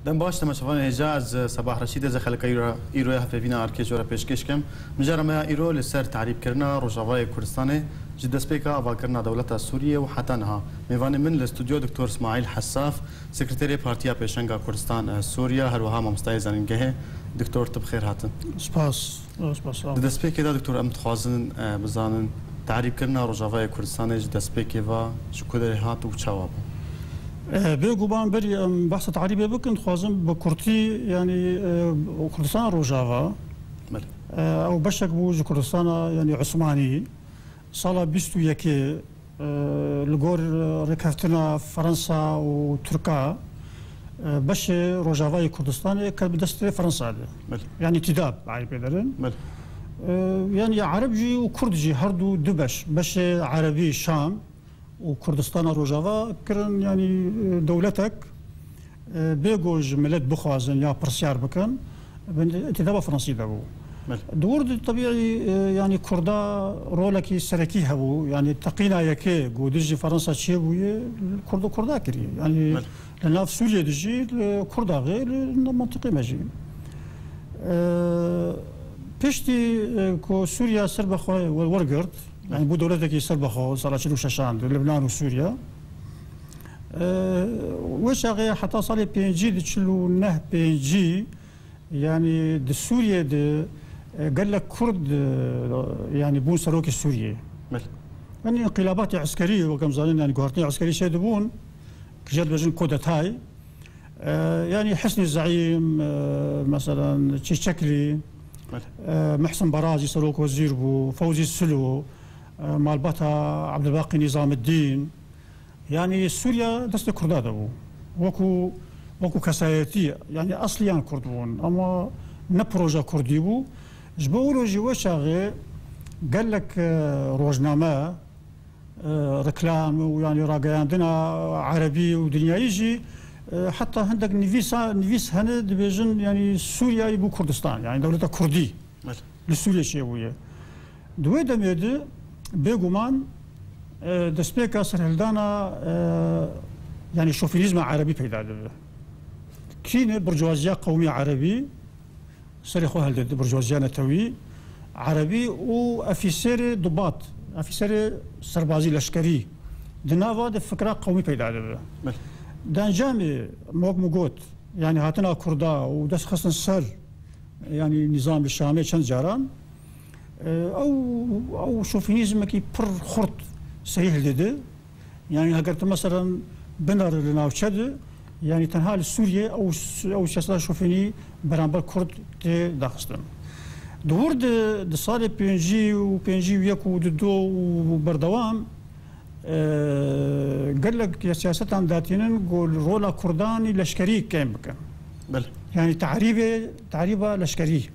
دم باش تماشافان حجاز صباح رشید از خلک ایرو هفوینا ارکیج ورا پیشکش کم مجرم ایرو لسر تعریب کرنا روجاوای کردستان جد سپیکا آوا کرنا دولت سوریه و حتی نها میوان من الاستودیو دکتور اسماعیل حساف سکرتری پارتیا پیشنگا کردستان سوریا هر وها ممستای زنگه دکتور تبخیر هاتن سپاس جد سپیکا دا دکتور ام تخوازن بزانن تعریب کرنا روجاوای کردستان جد سپیکا و شکودر هات و چواب بيقوبان بري بحث تعريبي بكن خوازم بكرتي يعني كردستان روجافا او بشك بوج كردستان يعني عثماني صالا بيستو يكي لغور ركفتنا فرنسا وتركا باش روجافا كردستان كان بدست فرنسا يعني تداب عربي درن يعني عربجي وكردجي هردو دبش باش عربي شام وكردستان روجافا كرن يعني دولتك بيجوج ملت بخوازن يا برسيار بكن انتداب فرنسي دابو دور طبيعي يعني كردا رولكي سركي هبو يعني تقينا يكي قودجي فرنسا تشيبو كردا كري يعني لان في سوريا دجي كردا غير منطقي ماجي بيشتي كو سوريا سربخ والورقرت يعني بو دولتك يسربخو صار شنو شاشان لبنان وسوريا واش غير حتى صار بي جي تشلو نه بي جي يعني د سوريا قال لك كرد يعني بون سروك السورية يعني انقلابات عسكرية وكم زالين يعني قهرتين عسكرية شادبون كجاد بجن كودت هاي يعني حسني الزعيم مثلا تشكلي محسن برازي سروك وزير بو فوزي السلو مالبتا عبد الباقي نظام الدين يعني سوريا دست كرداد ابو وكو كسايتي يعني اصليا كردون اما نبروجا كردي بو جبولو جوا شاغي قال لك روجنامه ركلام ويعني راقي عندنا عربي ودنيا يجي حتى عندك نفيس هنا دبيجن يعني سوريا يبو كردستان يعني دولة كردي لسوريا شيوية دوي دميد بيغومان دسبيكا سرهلدانا يعني شوفينيزم عربي بيدا كين برجوازيا قومي عربي سريخو هل برجوازيا نتوي عربي وافيسير ضباط افيسير سربازي لشكري دنافا فكره قومي بيدا دان جامي موغوت يعني هاتنا كردا ودس خصن سر يعني نظام الشامي شن جاران او شوفينيزم كي بر خرط صحيح لدي يعني هكرت مثلا بنر لناوشد يعني تنها لسوريا او سياسه شوفيني برامبر كرد داخستم دور د صار بي ان جي وياكو دو وبردوام قال لك سياسه ذاتين قول رولا كرداني لشكري كان بكن بل يعني تعريبه لشكري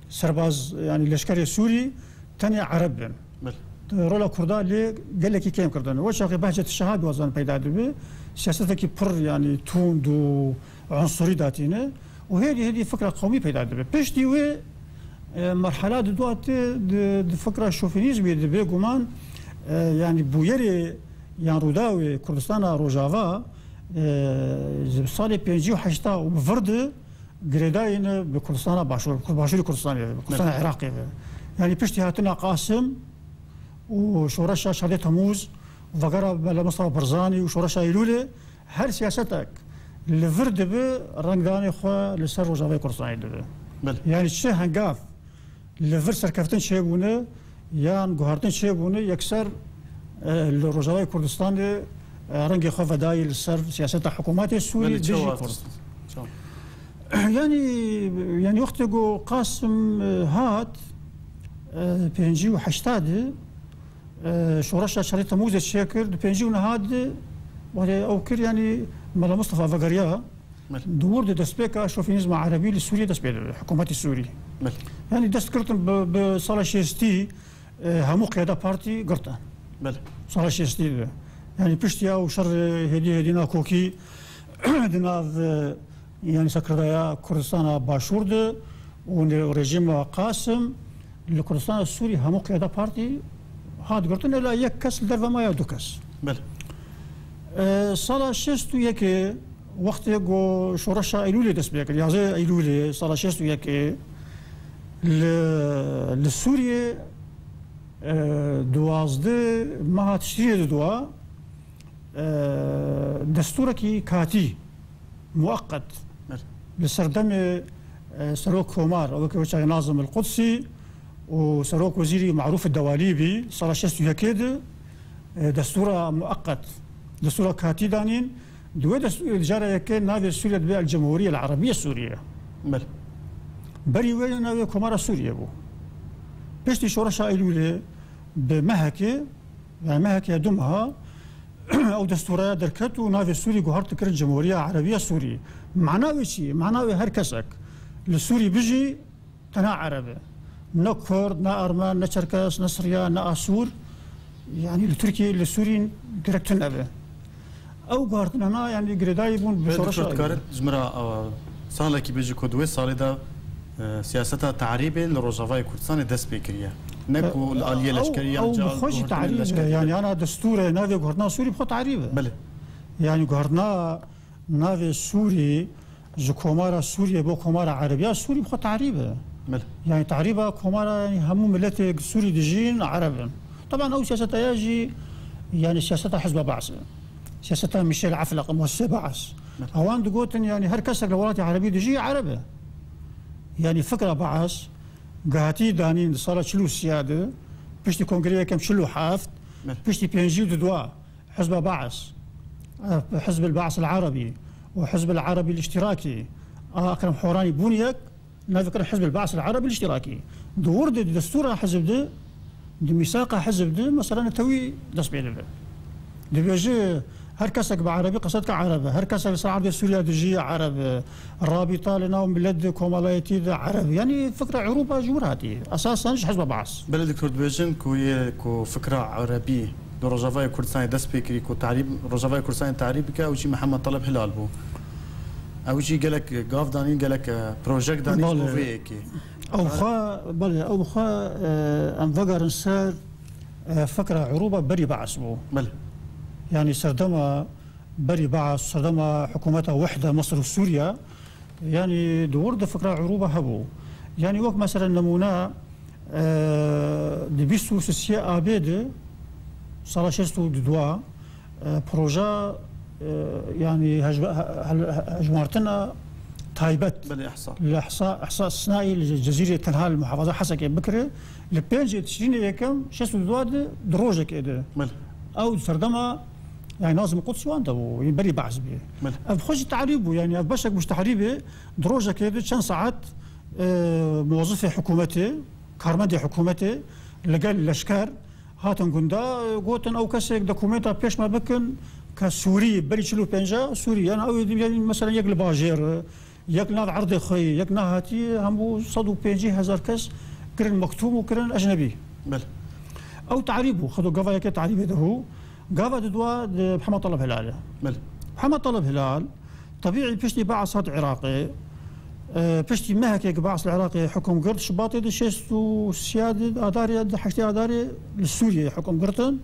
سرباز يعني لشكري سوري تاني عرب بل رولا كردان اللي قال لك كيم كردان واش بهجه الشهاده وزن بيدا دبي سياستك بر يعني توند وعنصري ذاتينه وهذه فكره قوميه بيدا دبي باش ديوي مرحله دوات فكره الشوفينيزم دبي كمان يعني بويري يعني روداوي كردستان روجافا صار بيجيو حشتا وبفرد جريداين بكردستان باشور كردستان كردستان العراقي يعني بيشتي هاتنا قاسم وشورشا شهادة تموز وفقرا بلا مصطفى برزاني وشورشا ايلولي هر سياستك لفرد به رنگداني خو لسر روجافا كردستان يعني شي هنقاف لفر سركفتن شيبونه يان جوهرتن شيبونه يكسر الروجافا كردستان رنگ خو فداي لسر سياسه حكومات السوري ديجي كردستان يعني وقت جو قاسم هات بينجي وحشتاد شورشا شريط موزة شاكر بينجي ونهاد او كر يعني ملا مصطفى فقريا دور دسبيكا شوفينيزم عربي لسوريا دسبيك حكومات السوري يعني دست كرتن بصالة شيستي همو قيادة بارتي قرطان صالة شيستي يعني بشتيا وشر هدينا كوكي دنا يعني سكرتايا كردستان باشورد ورجيم قاسم لكردستان السوري همو قيادة بارتي هاد قرطن لا يك كس درفا ما يدو كس بله صالة شيستو يكي وقت جو شورشا ايلولي دس بيك يازي ايلولي صار شيستو يك لسوريا دوازده ما تشتري دوا دستوركي كاتي مؤقت لسردم سروك كومار او كوشا ناظم القدسي وسروك وزيري معروف الدواليبي صار شيستو يكيد دستور مؤقت دستور كاتي دانين دو دستور جارة يكين نادي سوريا دبي الجمهورية العربية السورية بل بري وين نادي كومارا سوريا بو بيشتي شورشا ايلولي بمهكي يعني مهكي يدمها او دستورات دركت ونادي السوري قهرت كرت الجمهورية العربية السورية معناه شيء معناه هركسك للسوري بيجي تنا عربي نا كرد نا ارمان نا تشركس نا سريان نا اسور يعني التركي للسوريين ديركتن ابي او قهرتنا هنا يعني قرداي بون بشورشا كارت جمرة صار لك بيجي كودوي صار ده سياستها تعريبي لروجافاي كردستان دس بكريه نكو الاليه العسكريه او بخوش تعريب يعني انا دستور نادي قهرنا سوري بخو تعريبه بله يعني قهرنا نادي سوري جو كومارا سوريا بو كومارا عربيه سوري بخو تعريبه بله يعني تعريبه كومارا يعني هم ملتي سوري ديجين عربا طبعا او سياستها يجي يعني سياستها حزب بعث سياستها ميشيل عفلق مؤسسه بعث اوان دقوتن يعني هركسك الولايات العربيه ديجي عربه يعني فكره بعث قاعتي دانين صارت شلو السياده بيشتي كونغريه كم شلو حافت بيشتي بينجيو دوا حزب بعث حزب البعث العربي وحزب العربي الاشتراكي اكرم حوراني بونيك نذكر حزب البعث العربي الاشتراكي دور دستور حزب ده ميثاق حزب ده مثلا توي دسبيل ده بيجي هركسك بعربي قصدك عربي هركسك صعب سوريا دجي عربي الرابطه لنا بلد كومالايتي عربي يعني فكره عروبه جمهوراتي اساسا حزب بعث بلد دكتور دبيجن كو فكره عربيه دو روجافاي كردستان دس بكري كو تعريب روجافاي كردستان تعريبك او شي محمد طلب هلال بو او شي قالك قاف دانين قالك بروجيكت دانين فيكي او خا بل او خا انفجر انسان فكره عروبه بري بعث بو بل يعني سردما بري بعث سردما حكومتها وحده مصر وسوريا يعني دور ده فكره عروبه هبو يعني وقت مثلا نمونه دي بيستو سيا ابيد صار شستو دوا بروجا يعني هجمارتنا تايبت الاحصاء الثنائي لجزيره تنهال المحافظه حسكه بكره لبينجي تشرين يكم شستو دوا دروجه كده او سردما يعني ناظم القدس وانت يبري بعث به بخش تعريبه يعني بشك مش تعريبه دروجه كده كان ساعات موظفي حكومتي كارمدي حكومتي لقال الاشكار هاتن قندا قوتن او كسك دوكومنتا بيش ما بكن كسوري بري شلو بنجا سوري يعني او يعني مثلا يقل باجير يقل عرض خي يقل هاتي هم صدو بينجي هزار كس كرن مكتوب وكرن اجنبي بل او تعريبه خذوا قفا يك تعريبه ده هو قفا دوا محمد طلب هلال بل محمد طلب هلال طبيعي بيشتي بعث عراقي بيشتي مهك بعث العراقي حكم قرط شباطي دي شيستو سيادة اداري حشتي اداري لسوريا حكم قرطن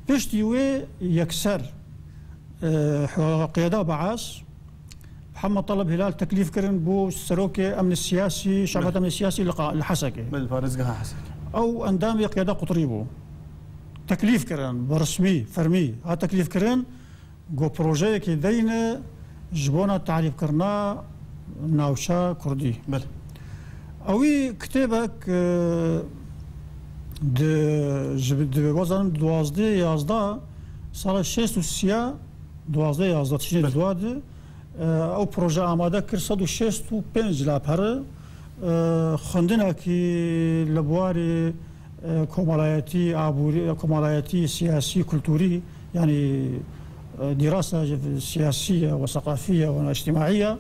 بيشتي وي يكسر قيادة بعث محمد طلب هلال تكليف كرن بو سروكي امن السياسي شعبة امن السياسي لحسكي بل فارزقها حسكي او اندام قيادة قطريبو تكليف كرن برسمي فرمي ها تكليف كرن جو بروجي كي دينا جبونا تعريف كرنا ناوشا كردي بل اوي كتابك د وزن دوازده يازده صار شيست وسيا دوازده يازده تشني دوازده او بروجي آماده كر صد وشيست وبنج لابهر خندنا كي لبواري كومالايتي عبوري كومالايتي سياسي كلتوري يعني دراسة سياسية وثقافية واجتماعية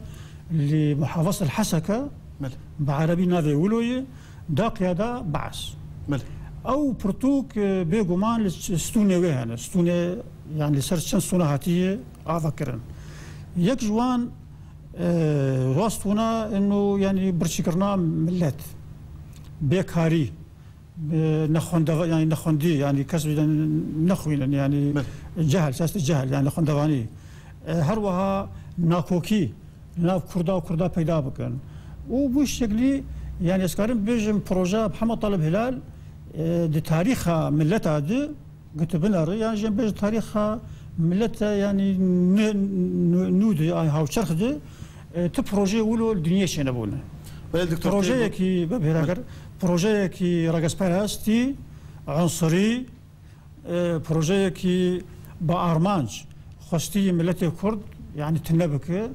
لمحافظة الحسكة بعربي ناذي ولوي دا قيادة بعث أو برتوك بيقومان لستوني ويهن ستوني يعني لسرشن ستونهاتية أذكرن يك جوان راستونا إنه يعني برشكرنا ملت بيكاري يعني نخندي يعني كسب نخوين يعني جهل سياسة الجهل يعني نخندواني هروها ناکۆکی ناو کووردا و کووردا پەیدا بکەن و بۆ شکلی يعني اسكارم بيجم بروجا محمد طلب هلال دي تاريخها ملتها دي قلت بنر يعني جنب بيج تاريخها ملتها يعني نود هاو شرخ دي تبروجي ولو الدنيا شنبونا بروجي كي ببهراكر بروجي كي راجس باراستي عنصري بروجي كي بارمانج خستي ملتي كرد يعني تنبك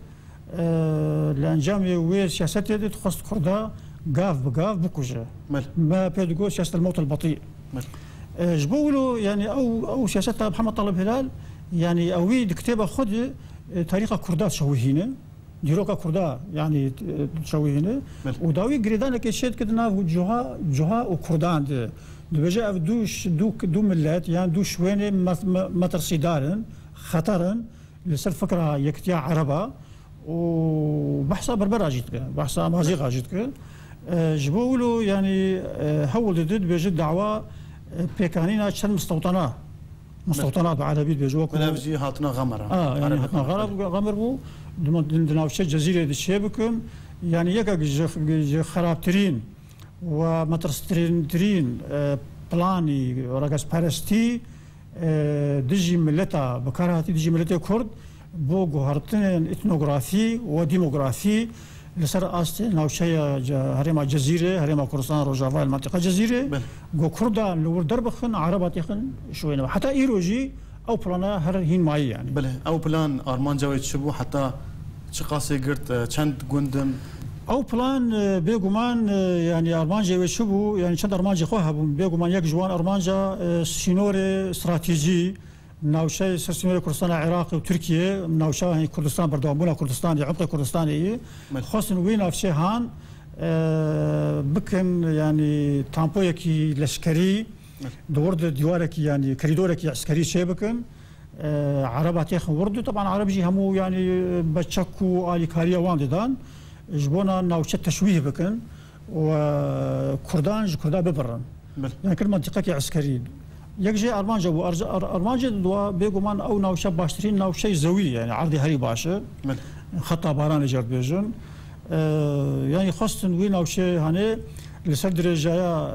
لانجام وي سياسات دي تخص كردا قاف بقاف بكوجه ما بيدقو سياسه الموت البطيء جبولو يعني او سياستها محمد طلب هلال يعني اوي كتابه خد تاريخ كردا تشوهينه ديروكا كردا يعني تشوهينه وداوي قريدانا كيشيت كدنا جوها وكردان دبجا دو ملات يعني دو شوينه مترصدارن خطرا لسر فكره يكتيا عربه وبحثها بربرة جيتك بحثها امازيغا جيتك جبولو يعني هول ضد بيجي دعوة بيكانينا شن مستوطنات بعربي بيجوا بنفسي هاتنا غمرة يعني هاتنا غمر بو دناوشة جزيرة الشبكم يعني يكا خرابترين ومترسترين بلاني راجس بارستي دجي ملتا بكاراتي دجي ملتا كرد بو جوهرتين اثنوغرافي وديموغرافي لسر است ناوشيا هرما جزيره هرما كردستان روجافا المنطقه جزيره جو كردان لور دربخن عربات يخن شوينا حتى ايروجي او بلانا هر هين ماي يعني بله او بلان ارمان جويت شبو حتى شقاسي قرت چند گوندم او بلان بيغمان يعني ارمانجا وشبو يعني چند ارمانجا خوها بيغمان يك جوان ارمانجا سينوري استراتيجي ناوشي سينوري كردستان العراق وتركيا ناوشا هي كردستان بردوامبونا كردستان عمق كردستاني خاصن وين ناوشي هان بكن يعني تامبويكي لشكري دورد ديوارك يعني كريدورك عسكري شبكن عربات يخن وردو طبعا عربجي همو يعني بتشكو الي كاريا واندان جبونا ناوشة تشويه بكن وكردان كردا ببرن يعني كل منطقة عسكري يكجي ارمانجا ارمانجا دوا بيغمان او ناوشة باشترين ناوشة زوي يعني عرضي هري باشا خطا باران جرب بيجن يعني خاصة وين ناوشة هاني لسر درجايا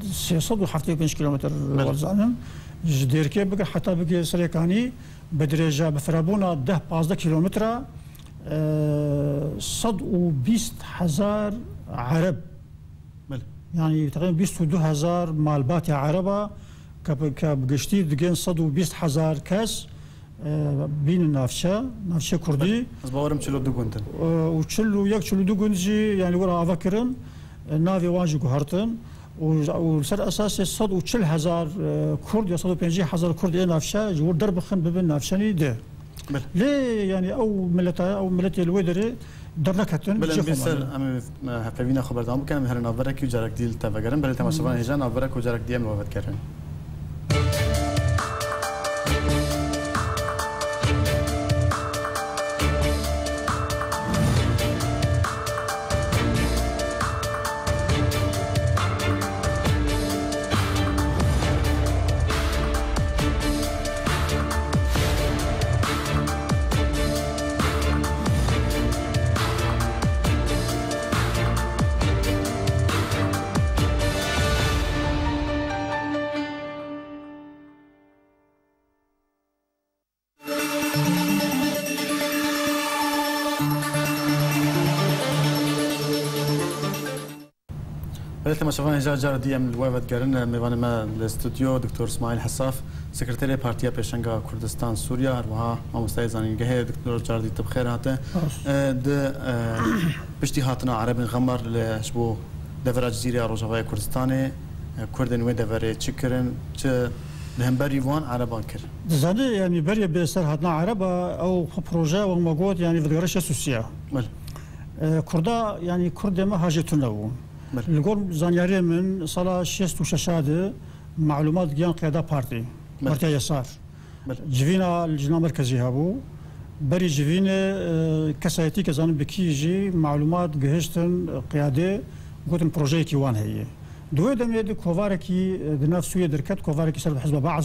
375 كيلومتر ورزانم جديركي بقى حتى بقى سريكاني بدرجة بفرابونا 10-15 كيلومتر 120,000 عرب يعني تقريبا 22,000 مالبات عربة كبقشتي دقين 120,000 كاس بين نافشة كردي أصبحوا تشلو دوغونتن وتشلو دوغونجي يعني ورا أفكرن نافي واجي قهرتن وسر أساس 140,000 كرد يا 150,000 كرد نافشة جور دربخن ببن نافشاني ده ليه يعني او ملتي الويدري درنكتن بلسر ام هفينا خبر دام كان هر نافرك يجرك ديل تفجرن بل تماشفان هجان نافرك وجرك ديم وفد كرن تماشفان هجان جار ديم الوفد كرن ميوان ما الاستوديو دكتور اسماعيل حصاف سكرتيري بارتيا بيشنغا كردستان سوريا وها مستعد زانينغه دكتور جاردي تبخير هاته د بشتي هاتنا عربي غمر لشبو دفر جزيره روجافا كردستان كردن وين دفر تشكرن لهمبري وان عربان كر زاني يعني بري بيسر هاتنا عربه او بروجا وموجود يعني في الغرشه السوسيه كردا يعني كرد ما حاجتنا نقول زانياري من صلاة 66 معلومات جيان قيادة بارتي يسار جفينا الجنة المركزي هابو بري جفينا كسايتي كزان بكيجي معلومات جهشتن قيادة قلت بروجي كيوان هي دوي دم يد كوفاركي بنفسه دركت كوفاركي سر حزب بعض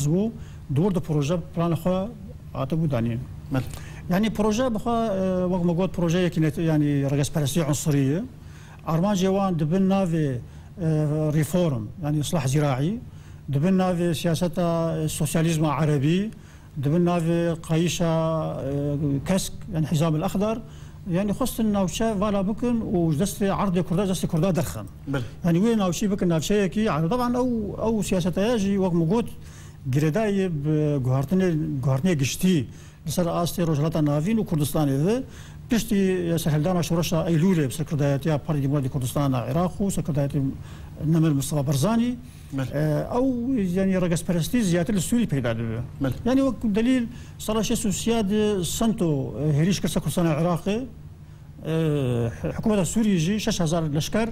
دور دو بروجي بلان خو عتبو دانين يعني بروجي بخا وقت ما قلت بروجي كانت يعني رئيس برسي عنصريه ارمان جوان دبنا في ريفورم يعني اصلاح زراعي دبنا في سياسه السوسياليزم عربي دبنا في قايشه كسك يعني حزام الاخضر يعني خص الناوشة فالا بكن وجلست عرض كردا جلست كردا درخن يعني وين ناوشي بكن ناوشي كي يعني طبعا او سياسه ياجي وقت ما قلت جريداي بغارتني قشتي لسر استي رجلات نافين وكردستان ذا بشتي سهلدانا شورشا ايلوله بسكردايتي بارتي ديمقراطي كردستان العراق وسكردايتي نمر مصطفى برزاني او يعني رقص برستي زياده السوري بيدا يعني وقت دليل صار شيء سياد سنتو هريش كرسا كردستان العراقي حكومه السوري يجي 6000 لشكر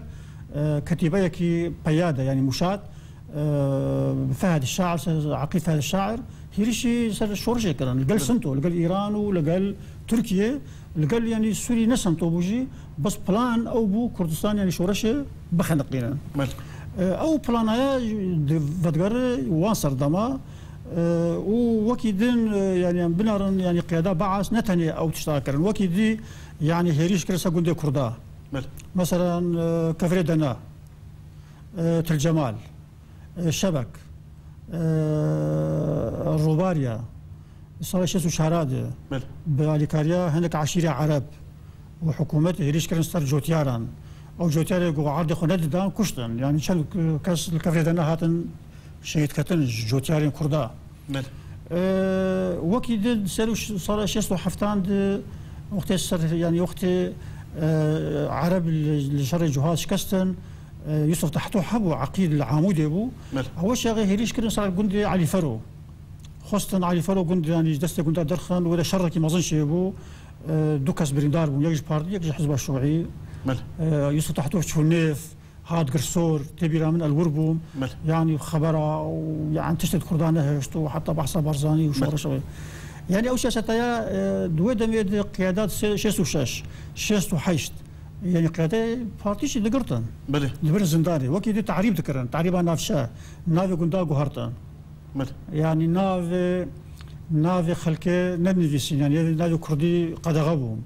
كتيبه كي قياده يعني مشاة فهد الشاعر عقيل فهد الشاعر هيريشي صار شورشي كران لقال سنتو لقال ايران ولقال تركيا لقال يعني السوري نسنتو بوجي بس بلان او بو كردستان يعني شورشي بخنقينا او بلانايا فدغر وانصر دما وكيدن يعني بنارن يعني قياده بعث نتني او تشتاكرن وكيدي يعني هيريش كرسا قندي كردا مثلا كفريدنا تل جمال شبك الروباريا صار شيء شهراد باليكاريا هناك عشيرة عرب وحكومة هريش كرن صار جوتياران او جوتيار جو عرض خند دان كشتن يعني شل كاس الكفريدنا هاتن شهيد كتن جوتيارين كردا وكيد صار شيء حفتان وقت يعني وقت عرب الشر جهاز شكستن يوسف تحتو حبو عقيد العامودي بو هو شاغي هيريش كرن صار قندي علي فرو خاصة علي فرو قندي يعني دست قندي درخن ولا شركي ما ظنش بو دوكاس بريندار بو يجي بارتي يجي حزب الشيوعي يوسف تحتو شونيف هاد قرصور تبيرا من الوربوم يعني خبره ويعني تشتت كردانه هشتو حتى بحث برزاني وشغل شوي يعني اول شيء ستايا دويدم قيادات شيستو حيشت يعني قيادة بارتيش دقرتن بله دبر زنداني وكيدي تعريب ذكرن تعريبها نافشا نافي قندا قهرتن بله يعني نافي خلكه نبنيسين يعني نافي كردي قد غبهم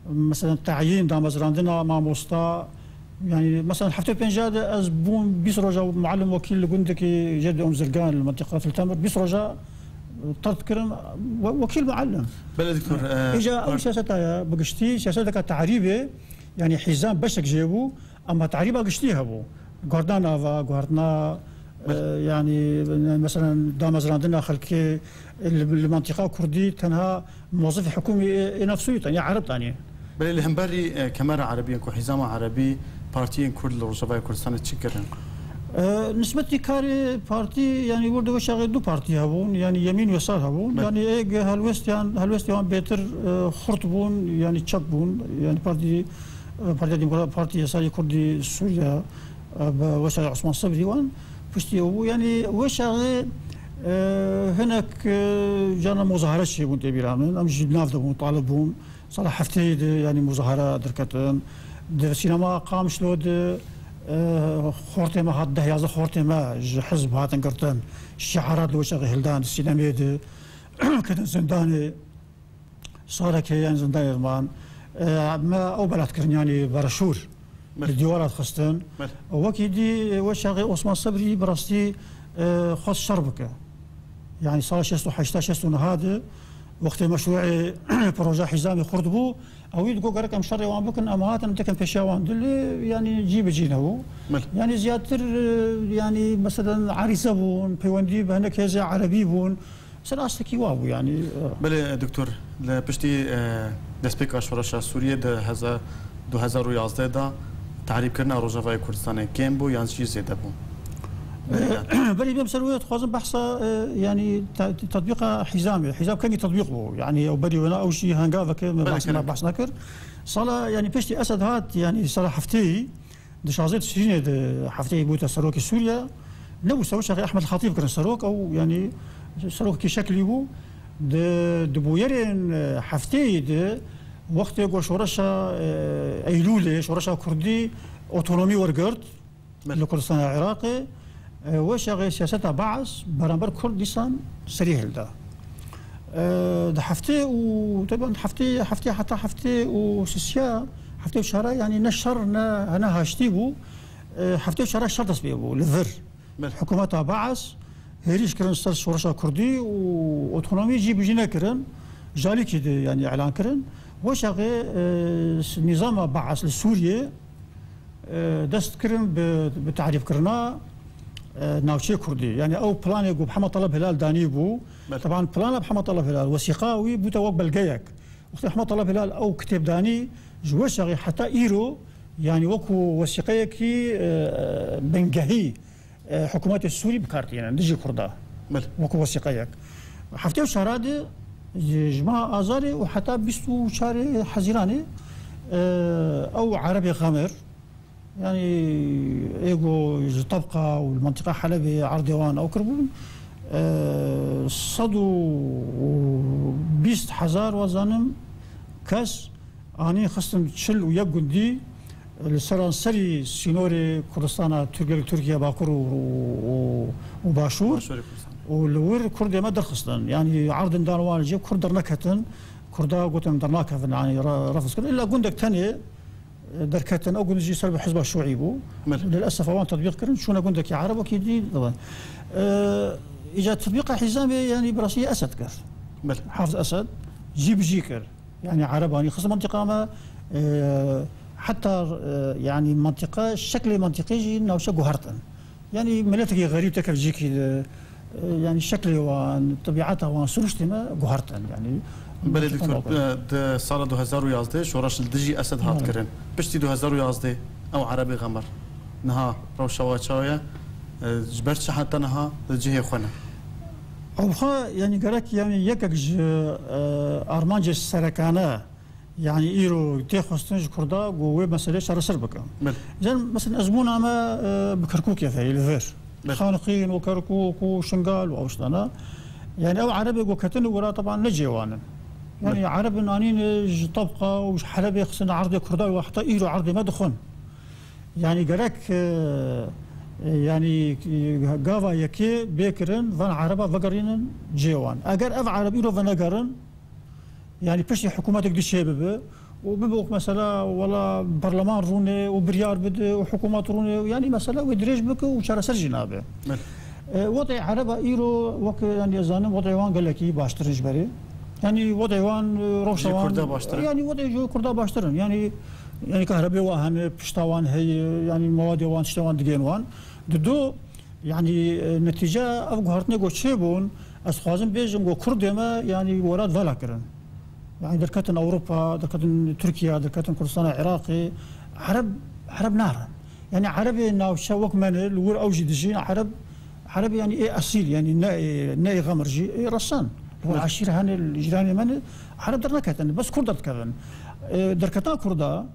مثلا تعيين دا مزراندنا مع موستا يعني مثلا حفتو بنجاد از بون بيسرجا معلم وكيل قندكي جد زرقان المنطقه في التمر بيسرجا تذكرن وكيل معلم بله دكتور اجا اول سياستها بقشتي سياستك تعريبه يعني حزام بشك جيبو اما تعريبه قشتيها بو غوردانا غوردنا يعني مثلا دامزراندنا خلك المنطقه الكردي تنها موظف حكومي نفسه يعني عرب ثاني بل الهمبري كاميرا عربيه كحزام عربي بارتيين كرد لروجافاي كردستان تشكرن نسبة كاري بارتي يعني ورد وشاغل دو بارتي هبون يعني يمين ويسار هبون يعني ايه هالوستيان بيتر خرط بون يعني تشك بون يعني بارتي يساري كردي سوريا وشاغل عثمان صبري وان بشتي هو يعني وشاغل هناك جانا مظاهرات شي بون تبيرامن ام جبناف دبون طالبون صراحة حفتي يعني مظاهرة دركتن السينما قام شلود خورتما هاد دهيازة خورتما حزب هاتن قرتن الشعارات لو شغل هلدان السينميد كده زنداني صار كي يعني زنداني زمان ما او بلاد كرن يعني برشور الديوارات خستن وكيدي وشغل عثمان صبري براستي خاص شربكه يعني صار 16 هذا وقت مشروع بروجا حزامي خردبو او يدقو قرك ام شري وان بكن امهات نتكن بشاوان دل يعني جيب جينهو يعني زيادتر يعني مثلا عريسه بون بيوندي بهنك هذا عربي بون سلاستكي واو يعني بله دكتور بشتي دسبيك اشورشا سوريا ده هذا 2011 دا تعريب كرنا روجافاي كردستان كم بو يعني شي زياده بو بلي بيم سرويت خوازم بحثا يعني تطبيق حزام كان تطبيق بو يعني او بدي وانا او شيء هنقافه كما بحث نكر صلا يعني بشتي اسد هات يعني صلا حفتي دشازيت سجين حفتي بوتا سروك سوريا نو سوى شيخ احمد الخطيب كان سروك او يعني سروك كي شكلي بو دبويرين حفتي وقت يقول شورشا ايلوله شورشا كردي اوتونومي ورقرت لكردستان العراقي وشغل سياستها بعث برامبر كردستان سريع ده ده حفتي وطبعا حفتي حتى حفتي وسيسيا حفتي وشارع يعني نشرنا أنا هاشتيبو حفتي وشارع شرط سبيبو للذر الحكومة بعث هريش كرن سر شورشا كردي وأوتونومي جيب جينا كرن جالي كده يعني إعلان كرن وشاغي نظام بعث لسوريا دست كرن بتعريف كرنا ناوشي كردي يعني او بلان يقول محمد طلب هلال دانيبو طبعا بلان محمد طلب هلال وثيقاوي بوتوق بلقيك وقت محمد طلب هلال او كتاب داني جوشغي حتى ايرو يعني وكو وثيقيكي بنقهي حكومات السوري بكارتي يعني دجي كردا وكو وثيقيك حفتي وشارادي جماعة ازاري وحتى بيستو شاري حزيراني او عربي غامر يعني ايجو طبقه والمنطقه حلبي عردوان او كربون صدوا 20,000 وزنم كاس اني خصم تشل ويا جندي السرانسري سينوري كردستان تركيا باكر وباشور والور كرد ما درخصن يعني عرض داروان جيب كرد نكتن كردا قوتن درناك يعني رفض الا جندك ثاني دركتن او جندي سلب حزب الشيوعي بو للاسف اوان تطبيق كرن شو جندك يا عرب اكيد طبعا اجى تطبيق حزامي يعني براسي اسد كر حافظ اسد جيب جيكر يعني عرباني خصوصا منطقه ما حتى يعني منطقه شكل منطقي انه شقو هرتن يعني ملتك غريب تكر جيكي يعني شكلي وطبيعتها وسروشتي ما قهرتن يعني بله دكتور سال 2011 شورش الدجي اسد هات كرن بشتي 2011 او عربي غمر نها روشواچايا جبرت حتى نها الجهه خنا او خا يعني قالك يعني يكك ارمانج السركانه يعني ايرو تيخوستنج كردا و مساله شر سربكم زين مثلا ازمونا ما بكركوك يا ثاني الفير خانقين وكركوك وشنقال واوشطنا يعني او عربي وكتن ورا طبعا نجيوانا يعني عرب انانين طبقه وحلبي خصنا عرضي كرداوي وحتى ايرو عرضي ما دخون يعني قالك يعني قافا يكي بيكرن فان عربا فقرين جيوان اگر اف عرب ايرو فنقرن يعني بشي حكوماتك دي شباب وببوك مثلا ولا برلمان روني وبريار بده وحكومات روني يعني مثلا ودريج بك وشرسر جنابه وضع عربا ايرو وك يعني زانم وضع وان قال لك باشترج بري يعني وضع وان روشوان يعني وضع جو كردا باشترن يعني كهرباء واهم بشتاوان هي يعني مواد وان شتوان دجين وان ددو يعني نتيجه افغارتني جو شيبون اسخازم بيجم جو كردما يعني وراد فلا كرن يعني دركتن اوروبا دركتن تركيا دركتن كردستان العراقي عرب نار يعني عربي ناو شوك من الور اوجي دجين عرب يعني ايه اصيل يعني ناي غمرجي ايه رسان هو عشير هان الجيراني من عرب دركتن بس كرد كذن دركتنا كردا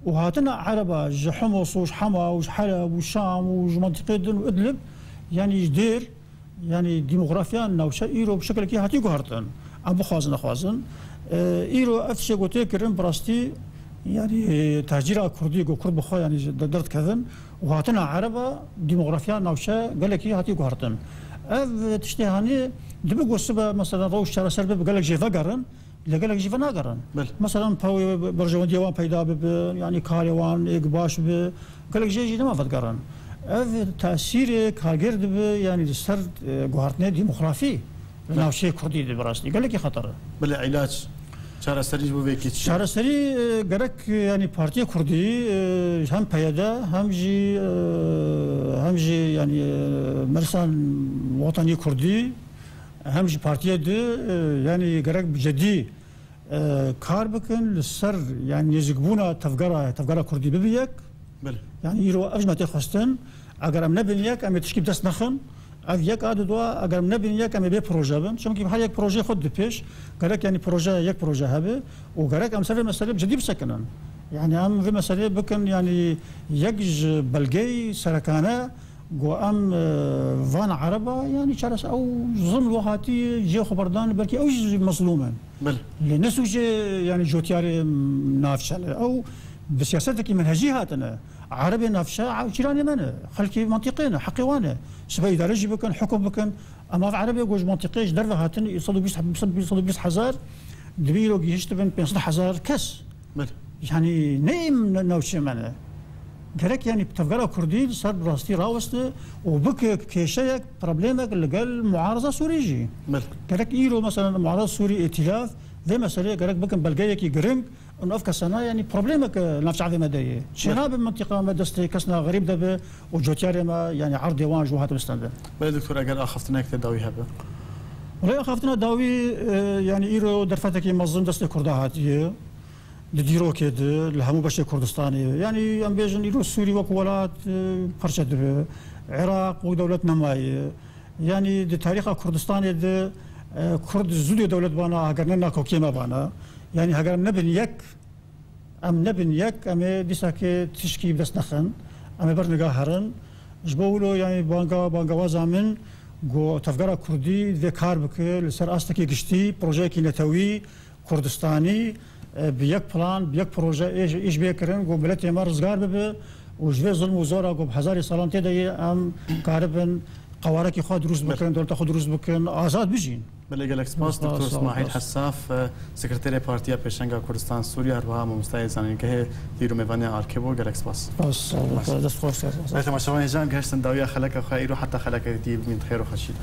وهاتنا عربة حمص وش حما وش حلب وشام وش منطقة دن وادلب يعني جدير يعني ديموغرافيا ناوشا ايرو بشكل كي هاتي قهرتن ابو خوازن ايرو افشي قوتي كرن براستي يعني تهجير كردي كرد بخوا يعني درت كذن وهاتنا عربة ديموغرافيا ناوشا قال لك هاتي قهرتن اف تشتهاني دبق وسبا مثلا روش شارع سرب قال لك جيفا قرن لقال لك جيفا ناقرن مثلا باوي برجوان ديوان بيدا يعني كاريوان اقباش قال لك جي ما فدقرن اف تاثير كاغرد يعني السر قهرتنا ديموغرافي ناوشي كردي براستي قال لك خطر بالعلاج شارع سري بو بيكيت شارع سري قالك يعني بارتي كردي هم بيدا هم جي يعني مرسان وطني كردي هم جي بارتي دي يعني قالك بجدي كار بكن للسر يعني يزقبونا تفقرة كردي ببيك يعني يرو أجمع تخستن أجر أم نبنيك أم تشكيب دست نخن أف يك عددوا أجر أم نبنيك أم بي بروجا بن شو ممكن بحال يك بروجا خد بيش قالك يعني بروجا يك بروجا هذا وقالك أم سفر مسألة جديد بسكنن يعني أم في مسألة بكن يعني يجج بلقي سركانة جو أم فان عربة يعني شرس أو ظلم وهاتي جي خبردان بلكي أو مظلوما لنسو يعني جوتياري نافشة أو بسياستك منهجي هاتنا عربي نافشة جيراني منه خلكي منطقينا حقيوانه سبا إدارة بكن حكم بكن اما في عربيه جوج منطقيش درفه هاتن يصلوا 120,000 دبيلو جيشت بن 500,000 كس يعني نيم نوشي معنا قالك يعني بتفقرا كردي صار براستي راوست وبك كيشيك بروبليمك اللي قال معارضه سوريجي قالك ايرو مثلا معارضه سوري ائتلاف ذي مسألة قالك بكم بلقايك يقرنق انه افكا سنه يعني بروبليمك نفس عادي مدايه شهاب المنطقه ما دستي كسنا غريب دابا وجوتياري ما يعني عرض ديوان جوهات مستند بلا دكتور اگر اخفتنا تداوي هبه ولا اخفتنا داوي يعني ايرو درفتك منظم دستي كردهات ديرو كد الهمو باش كردستاني يعني ام بيجن ايرو السوري وكولات برشد العراق ودولتنا ماي يعني دي تاريخ كردستاني دي كرد زودي دولة بانا هاجرنا كوكيما بانا يعني هاجر نبن يك أم ديساك تشكي بس نخن أم برنجا هرن جبولو يعني بانجا وازامن جو تفجر كردي ذكر بك لسر أستكي قشتي بروجيكي نتوي كردستاني بيك بلان بيك بروجي إيش بيكرن جو بلاتي مرزقار بب وجبه ظلم وزورا جو بحزاري سالانتي داي أم كاربن قوارك خود دروس بكن دولت خود دروس بكن آزاد بجين بله گلک سپاس دکتر اسماعیل حساف سکرتری پارتیا پیشنگا کردستان سوریه هر مستعد زنی که دیرو میوانه آرکیبو گلک سپاس دست خوش تماشاوان جان گشتن داویا خلک خیر و حتی خلک دیب من خیر و خشیده